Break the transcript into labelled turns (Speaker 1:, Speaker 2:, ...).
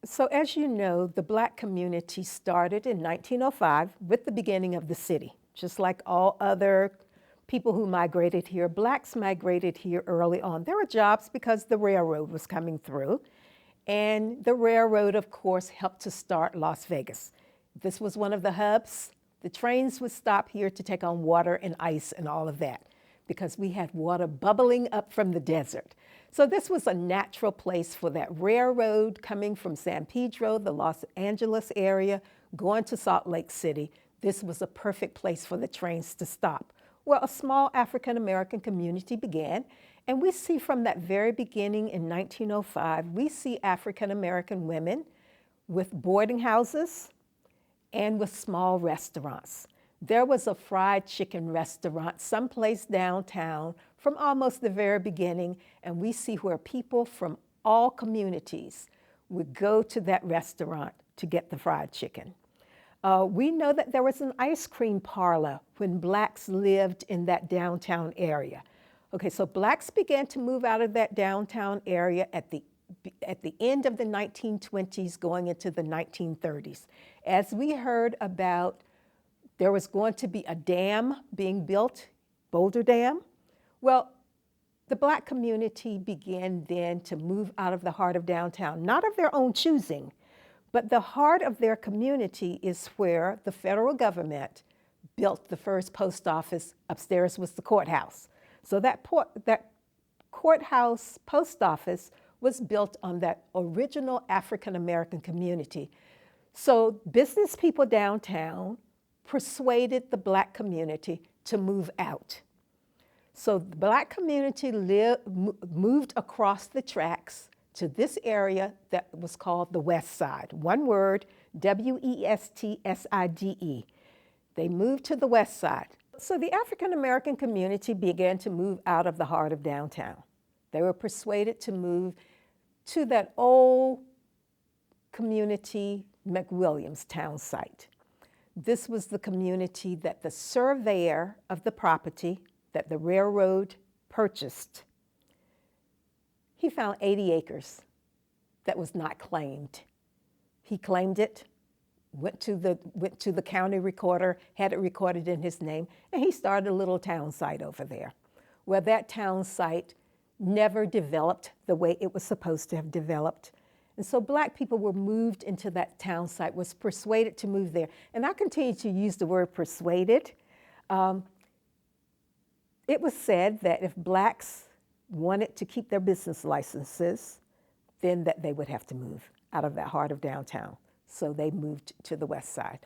Speaker 1: So as you know, the Black community started in 1905 with the beginning of the city. Just like all other people who migrated here, Blacks migrated here early on. There were jobs because the railroad was coming through. And the railroad, of course, helped to start Las Vegas. This was one of the hubs. The trains would stop here to take on water and ice and all of that because we had water bubbling up from the desert. So this was a natural place for that railroad coming from San Pedro, the Los Angeles area, going to Salt Lake City. This was a perfect place for the trains to stop. Well, a small African-American community began, and we see from that very beginning in 1905, we see African-American women with boarding houses and with small restaurants. There was a fried chicken restaurant someplace downtown from almost the very beginning, and we see where people from all communities would go to that restaurant to get the fried chicken. We know that there was an ice cream parlor when Blacks lived in that downtown area. Okay, so Blacks began to move out of that downtown area at the end of the 1920s going into the 1930s. As we heard about there was going to be a dam being built, Boulder Dam. Well, the Black community began then to move out of the heart of downtown, not of their own choosing, but the heart of their community is where the federal government built the first post office. Upstairs was the courthouse. So that courthouse post office was built on that original African-American community. So business people downtown persuaded the Black community to move out. So the Black community moved across the tracks to this area that was called the West Side. One word, W-E-S-T-S-I-D-E. They moved to the West Side. So the African-American community began to move out of the heart of downtown. They were persuaded to move to that old community, McWilliams town site. This was the community that the surveyor of the property that the railroad purchased, he found 80 acres that was not claimed. He claimed it, went to the county recorder, had it recorded in his name, and he started a little town site over there. Well, that town site never developed the way it was supposed to have developed. And so Black people were moved into that town site, was persuaded to move there. And I continue to use the word persuaded. It was said that if Blacks wanted to keep their business licenses, then that they would have to move out of that heart of downtown. So they moved to the West Side.